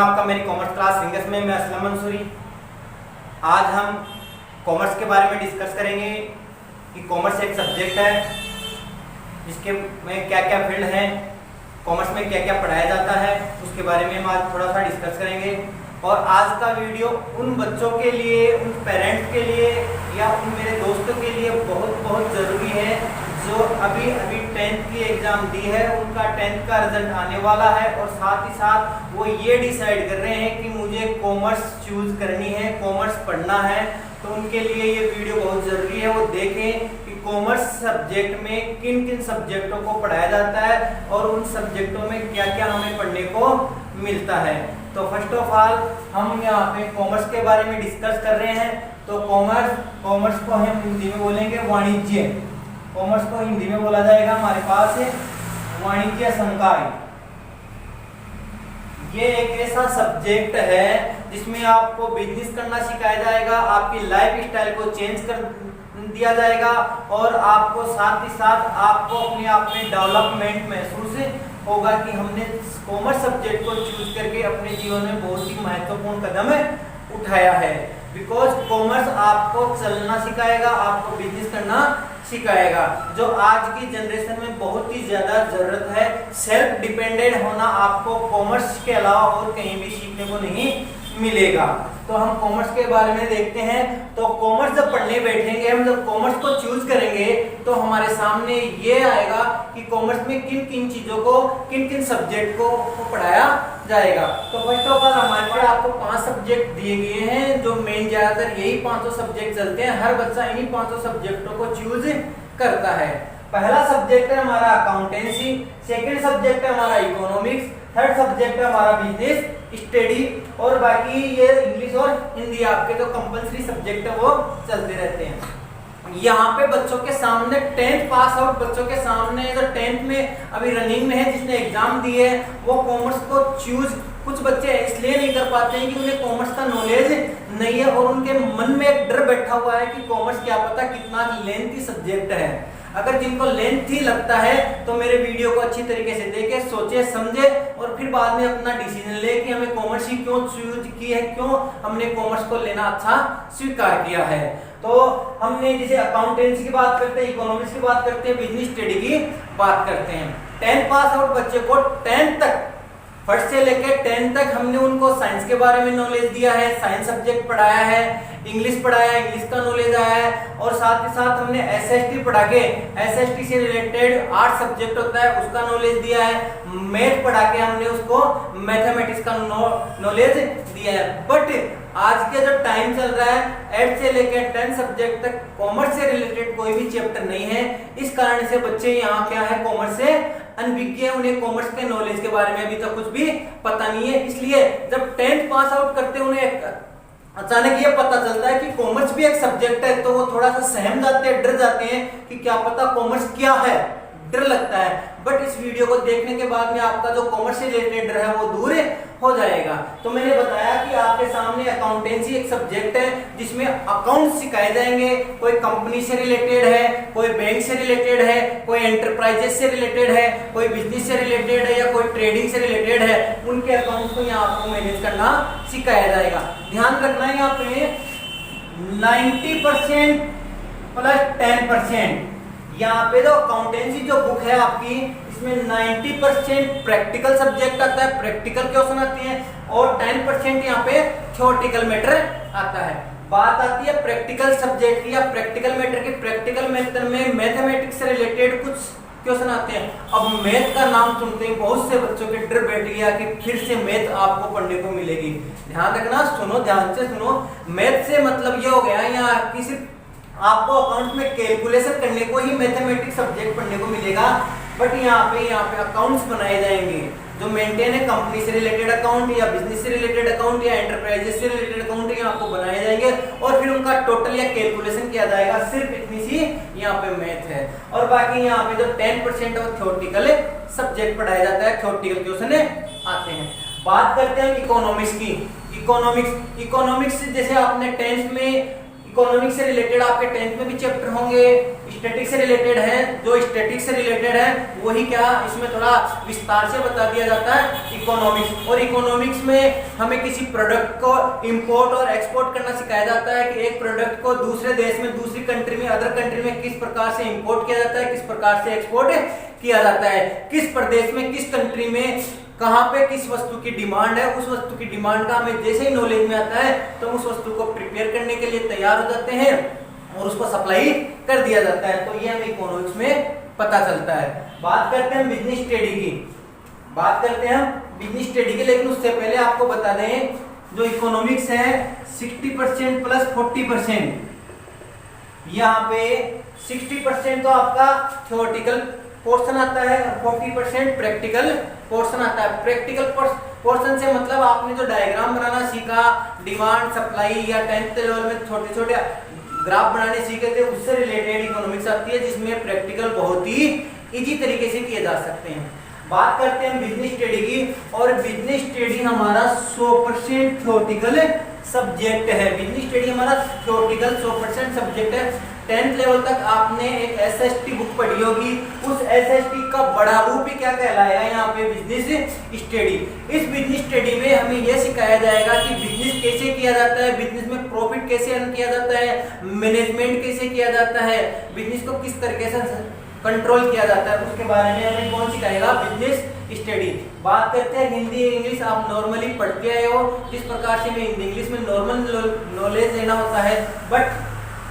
आपका मेरी commerce class wings में। मैं असलम मंसूरी। आज हम कॉमर्स के बारे में डिस्कस करेंगे कि कॉमर्स एक सब्जेक्ट है जिसके में क्या क्या फील्ड हैं, कॉमर्स में क्या क्या पढ़ाया जाता है, उसके बारे में हम आज थोड़ा सा डिस्कस करेंगे। और आज का वीडियो उन बच्चों के लिए, उन पेरेंट्स के लिए या उन मेरे दोस्तों के लिए बहुत बहुत ज़रूरी है जो अभी 10th की एग्ज़ाम दी है, उनका 10th का रिजल्ट आने वाला है और साथ ही साथ वो ये डिसाइड कर रहे हैं कि मुझे कॉमर्स चूज़ करनी है, कॉमर्स पढ़ना है। तो उनके लिए ये वीडियो बहुत ज़रूरी है, वो देखें कि कॉमर्स सब्जेक्ट में किन किन सब्जेक्टों को पढ़ाया जाता है और उन सब्जेक्टों में क्या क्या हमें पढ़ने को मिलता है। तो फर्स्ट ऑफ ऑल हम यहाँ पे कॉमर्स के बारे में डिस्कस कर रहे हैं। तो कॉमर्स को हम हिंदी में बोलेंगे वाणिज्य। कॉमर्स को हिंदी में बोला जाएगा हमारे पास वाणिज्य संकाय। ये एक ऐसा सब्जेक्ट है जिसमें आपको बिजनेस करना सिखाया जाएगा, आपकी लाइफ स्टाइल को चेंज कर दिया जाएगा और आपको साथ ही साथ आपको अपने आप में डेवलपमेंट महसूस होगा कि हमने कॉमर्स सब्जेक्ट को चूज करके अपने जीवन में बहुत ही महत्वपूर्ण कदम उठाया है। बिकॉज कॉमर्स आपको चलना सिखाएगा, आपको बिजनेस करना सिखाएगा, जो आज की जनरेशन में बहुत ही ज्यादा जरूरत है। सेल्फ डिपेंडेंट होना आपको कॉमर्स के अलावा और कहीं भी सीखने को नहीं मिलेगा। तो हम कॉमर्स के बारे में देखते हैं। तो कॉमर्स जब पढ़ने बैठेंगे, हम जब कॉमर्स को चूज करेंगे तो हमारे सामने ये आएगा कि कॉमर्स में किन किन चीजों को, किन किन सब्जेक्ट को पढ़ाया जाएगा। तो फर्स्ट ऑफ ऑल हमारे पास आपको 5 सब्जेक्ट दिए गए हैं, जो मेन ज्यादातर यही 5 सब्जेक्ट चलते हैं। हर बच्चा इन्हीं 5 सब्जेक्टों को चूज करता है। पहला सब्जेक्ट है हमारा अकाउंटेंसी, सेकंड सब्जेक्ट है हमारा इकोनॉमिक्स, थर्ड सब्जेक्ट है हमारा बिजनेस स्टडी और बाकी ये इंग्लिश और हिंदी आपके तो कंपलसरी सब्जेक्ट है, वो चलते रहते हैं। यहाँ पे बच्चों के सामने 10th पास आउट बच्चों के सामने जो 10th में अभी रनिंग में है, जिसने एग्जाम दी है, वो कॉमर्स को चूज कुछ बच्चे इसलिए नहीं कर पाते हैं कि उन्हें कॉमर्स का नॉलेज नहीं है और उनके मन में एक डर बैठा हुआ है कि कॉमर्स क्या पता कितना लेंथी सब्जेक्ट है। अगर जिनको लेंथ ही लगता है तो मेरे वीडियो को अच्छी तरीके से देखे, सोचे समझे और फिर बाद में अपना डिसीजन ले कि हमें कॉमर्स ही क्यों चूज की है, क्यों हमने कॉमर्स को लेना अच्छा स्वीकार किया है। तो हमने जैसे अकाउंटेंसी की बात करते हैं, इकोनॉमिक्स की बात करते हैं, बिजनेस स्टडी की बात करते हैं। 10th पास आउट बच्चे को 10th तक, फर्स्ट से लेकर 10th तक हमने उनको साइंस के बारे में नॉलेज दिया है, साइंस सब्जेक्ट पढ़ाया है, इंग्लिश पढ़ाया है, इंग्लिश का नॉलेज आया है और साथ ही साथ हमने एसएसटी पढ़ा के एसएसटी से रिलेटेड 8 सब्जेक्ट होता है उसका नॉलेज दिया है। मैथ पढ़ा के हमने उसको मैथमेटिक्स का नॉलेज दिया है। बट आज के जो टाइम चल रहा है 8 से लेकर 10 सब्जेक्ट तक कॉमर्स से रिलेटेड कोई भी चैप्टर नहीं है। इस कारण से बच्चे यहाँ क्या है, कॉमर्स से अनभिज्ञ है, उन्हें कॉमर्स के नॉलेज के बारे में अभी तक कुछ भी पता नहीं है। इसलिए जब 10th पास आउट करते हैं उन्हें अचानक ये पता चलता है कि कॉमर्स भी एक सब्जेक्ट है, तो वो थोड़ा सा सहम जाते हैं, डर जाते हैं कि क्या पता कॉमर्स क्या है, डर लगता है। बट इस वीडियो को देखने के बाद में आपका जो कॉमर्स से रिलेटेड डर है वो दूर हो जाएगा। तो मैंने बताया कि आपके सामने अकाउंटेंसी एक सब्जेक्ट है जिसमें अकाउंट सिखाए जाएंगे। कोई कंपनी से रिलेटेड है, कोई बैंक से रिलेटेड है, कोई एंटरप्राइजेस से रिलेटेड है, कोई बिजनेस से रिलेटेड है या कोई ट्रेडिंग से रिलेटेड है, उनके अकाउंट को यहाँ आपको मैनेज करना सिखाया जाएगा। ध्यान रखना है यहाँ पे 90% प्लस 10%। यहाँ पे जो अकाउंटेंसी जो बुक है आपकी, इसमें 90% प्रैक्टिकल सब्जेक्ट आता है, प्रैक्टिकल क्वेश्चन आते हैं और 10% यहाँ पे थ्योरेटिकल मैटर आता है। बात आती है प्रैक्टिकल सब्जेक्ट की या प्रैक्टिकल मैटर की। प्रैक्टिकल मैटर में मैथमेटिक्स से रिलेटेड कुछ क्वेश्चन आते हैं। अब मैथ का नाम सुनते ही बहुत से बच्चों के डर बैठ गया कि फिर से मैथ आपको पढ़ने को मिलेगी। ध्यान रखना, सुनो, ध्यान से सुनो। मैथ से मतलब ये हो गया यहाँ की सिर्फ आपको अकाउंट में कैलकुलेशन करने को ही मैथमेटिक्स सब्जेक्ट पढ़ने को मिलेगा। बट यहाँ पे अकाउंट्स बनाए जाएंगे जो मेंटेन है, कंपनी से रिलेटेड अकाउंट या बिजनेस से रिलेटेड अकाउंट या एंटरप्राइजेस से रिलेटेड अकाउंट यहाँ आपको बनाए जाएंगे और फिर उनका टोटल या कैलकुलेशन किया जाएगा। सिर्फ इतनी सी यहाँ पे मैथ है और बाकी यहाँ पे जो 10% है वो थ्योरेटिकल सब्जेक्ट पढ़ाया जाता है, थ्योरेटिकल क्वेश्चन आते हैं। बात करते हैं इकोनॉमिक्स की। इकोनॉमिक्स जैसे आपने 10th में इकोनॉमिक्स से रिलेटेड आपके 10th में भी चैप्टर होंगे, स्टैटिक से रिलेटेड है, जो स्टैटिक से रिलेटेड है वही क्या इसमें थोड़ा विस्तार से बता दिया जाता है इकोनॉमिक्स। और इकोनॉमिक्स में हमें किसी प्रोडक्ट को इंपोर्ट और एक्सपोर्ट करना सिखाया जाता है कि एक प्रोडक्ट को दूसरे देश में, दूसरी कंट्री में, अदर कंट्री में किस प्रकार से इंपोर्ट किया जाता है, किस प्रकार से एक्सपोर्ट किया जाता है, किस प्रदेश में, किस कंट्री में, कहां पे किस वस्तु की डिमांड है, उस वस्तु की डिमांड का हमें जैसे ही नॉलेज में आता है तो उस वस्तु को प्रिपेयर करने के लिए तैयार हो जाते हैं और उसको सप्लाई कर दिया जाता है। तो ये हमें इकोनॉमिक्स में पता चलता है। बात करते हैं बिजनेस स्टडी की, बात करते हैं बिजनेस स्टडी की, लेकिन उससे पहले आपको बता दें जो इकोनॉमिक्स है 60% प्लस 40%, यहाँ पे 60% तो आपका थ्योरेटिकल पोर्शन आता है और 40% प्रैक्टिकल पोर्शन आता है। प्रैक्टिकल पोर्शन से मतलब आपने जो डायग्राम बनाना सीखा, डिमांड सप्लाई या 10th लेवल में छोटे छोटे ग्राफ बनाने सीखे थे, उससे रिलेटेड इकोनॉमिक्स आती है, जिसमें प्रैक्टिकल बहुत ही इजी तरीके से किए जा सकते हैं। बात करते हैं बिजनेस स्टडी की, और बिजनेस स्टडी हमारा 100% थ्योरेटिकल सब्जेक्ट है। बिजनेस स्टडी हमारा थ्योरेटिकल 100% सब्जेक्ट है। 10th लेवल तक आपने एक एसएसटी बुक पढ़ी होगी, उस एसएसटी का बड़ा रूप ही क्या कहलाएगा यहाँ पे बिजनेस स्टडी। इस बिजनेस स्टडी में हमें यह सिखाया जाएगा कि बिजनेस कैसे किया जाता है, बिजनेस में प्रॉफिट कैसे अर्न किया जाता है, मैनेजमेंट कैसे किया जाता है, बिजनेस को किस तरीके से कंट्रोल किया जाता है, उसके बारे में हमें कौन सिखाएगा, बिजनेस स्टडी। बात करते हैं हिंदी इंग्लिश आप नॉर्मली पढ़ते आए हो, जिस प्रकार से हमें इंग्लिश में नॉर्मल नॉलेज लेना होता है, बट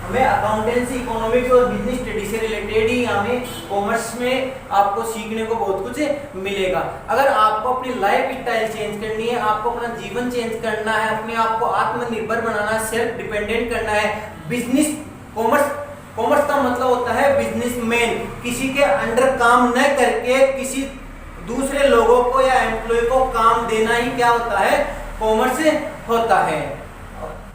हमें अकाउंटेंसी, इकोनॉमिक्स और बिजनेस स्टडी से रिलेटेड ही हमें कॉमर्स में आपको सीखने को बहुत कुछ मिलेगा। अगर आपको अपनी लाइफ स्टाइल चेंज करनी है, आपको अपना जीवन चेंज करना है, अपने आप को आत्मनिर्भर बनाना है, सेल्फ डिपेंडेंट करना है, बिजनेस कॉमर्स का मतलब होता है बिजनेसमैन, किसी के अंडर काम न करके किसी दूसरे लोगों को या एम्प्लॉय को काम देना ही क्या होता है, कॉमर्स होता है।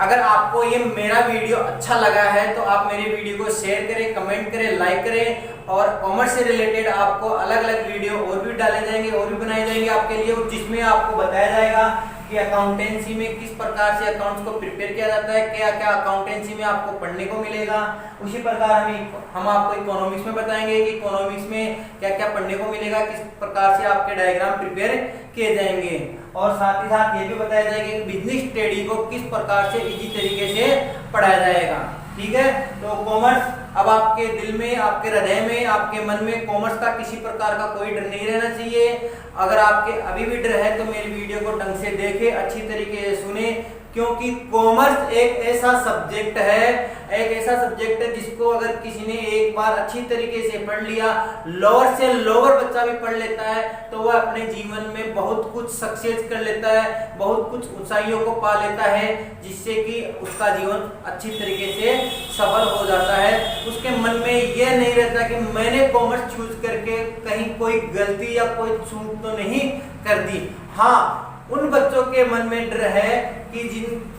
अगर आपको ये मेरा वीडियो अच्छा लगा है तो आप मेरे वीडियो को शेयर करें, कमेंट करें, लाइक करें, और कॉमर्स से रिलेटेड आपको अलग अलग वीडियो और भी डाले जाएंगे और भी बनाए जाएंगे आपके लिए, जिसमें आपको बताया जाएगा कि अकाउंटेंसी में किस प्रकार से अकाउंट्स को प्रिपेयर किया जाता है, क्या क्या अकाउंटेंसी में आपको पढ़ने को मिलेगा। उसी प्रकार हम आपको इकोनॉमिक्स में बताएंगे कि इकोनॉमिक्स में क्या क्या पढ़ने को मिलेगा, किस प्रकार से आपके डायग्राम प्रिपेयर किए जाएंगे, और साथ ही साथ ये भी बताया जाएगा कि बिजनेस स्टडी को किस प्रकार से इजी तरीके से पढ़ाया जाएगा। ठीक है, तो कॉमर्स अब आपके दिल में, आपके हृदय में, आपके मन में कॉमर्स का किसी प्रकार का कोई डर नहीं रहना चाहिए। अगर आपके अभी भी डर है तो मेरी वीडियो को ढंग से देखें, अच्छी तरीके से सुने, क्योंकि कॉमर्स एक ऐसा सब्जेक्ट है जिसको अगर किसी ने एक बार अच्छी तरीके से पढ़ लिया, लोअर से लोअर बच्चा भी पढ़ लेता है तो वह अपने जीवन में बहुत कुछ सक्सेस कर लेता है, बहुत कुछ ऊंचाइयों को पा लेता है, जिससे कि उसका जीवन अच्छी तरीके से सफल हो जाता है। उसके मन में यह नहीं रहता कि मैंने कॉमर्स चूज करके कहीं कोई गलती या कोई चूक तो नहीं कर दी। हाँ, उन बच्चों के मन में डर है कि जिनको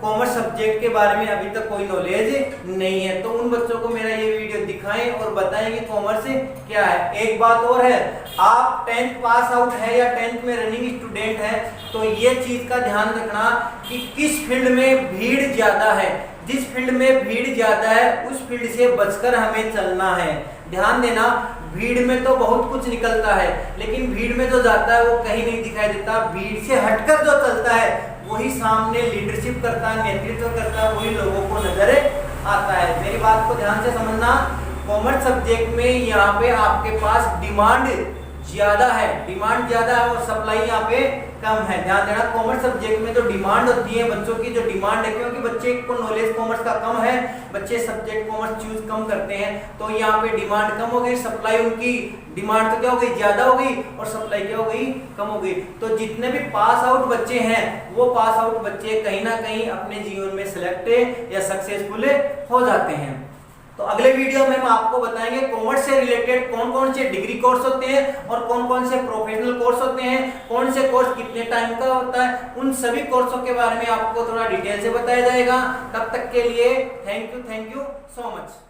कॉमर्स सब्जेक्ट के बारे में अभी तक कोई नॉलेज नहीं है, तो उन बच्चों को मेरा ये वीडियो दिखाएं और बताएं कि कॉमर्स क्या है। एक बात और है, आप 10th पास आउट है या 10th में रनिंग स्टूडेंट है तो ये चीज का ध्यान रखना कि किस फील्ड में भीड़ ज्यादा है। जिस फील्ड में भीड़ ज्यादा है उस फील्ड से बचकर हमें चलना है। ध्यान देना, भीड़ में तो बहुत कुछ निकलता है, लेकिन भीड़ में जो जाता है वो कहीं नहीं दिखाई देता। भीड़ से हटकर जो चलता है वही सामने लीडरशिप करता है, नेतृत्व करता है, वही लोगों को नजर आता है। मेरी बात को ध्यान से समझना, कॉमर्स सब्जेक्ट में यहाँ पे आपके पास डिमांड ज्यादा है और सप्लाई यहाँ पे कम है। ध्यान देना, कॉमर्स सब्जेक्ट में जो डिमांड होती है बच्चों की, जो डिमांड है, क्योंकि बच्चे को नॉलेज कॉमर्स का कम है, बच्चे सब्जेक्ट कॉमर्स चूज कम करते हैं, तो यहाँ पे डिमांड कम हो गई, सप्लाई उनकी डिमांड तो क्या हो गई, ज्यादा हो गई, और सप्लाई क्या हो गई, कम हो गई। तो जितने भी पास आउट बच्चे हैं वो पास आउट बच्चे कहीं ना कहीं अपने जीवन में सिलेक्ट या सक्सेसफुल हो जाते हैं। तो अगले वीडियो में हम आपको बताएंगे कॉमर्स से रिलेटेड कौन कौन से डिग्री कोर्स होते हैं और कौन कौन से प्रोफेशनल कोर्स होते हैं, कौन से कोर्स कितने टाइम का होता है, उन सभी कोर्सों के बारे में आपको थोड़ा डिटेल से बताया जाएगा। तब तक के लिए थैंक यू सो मच।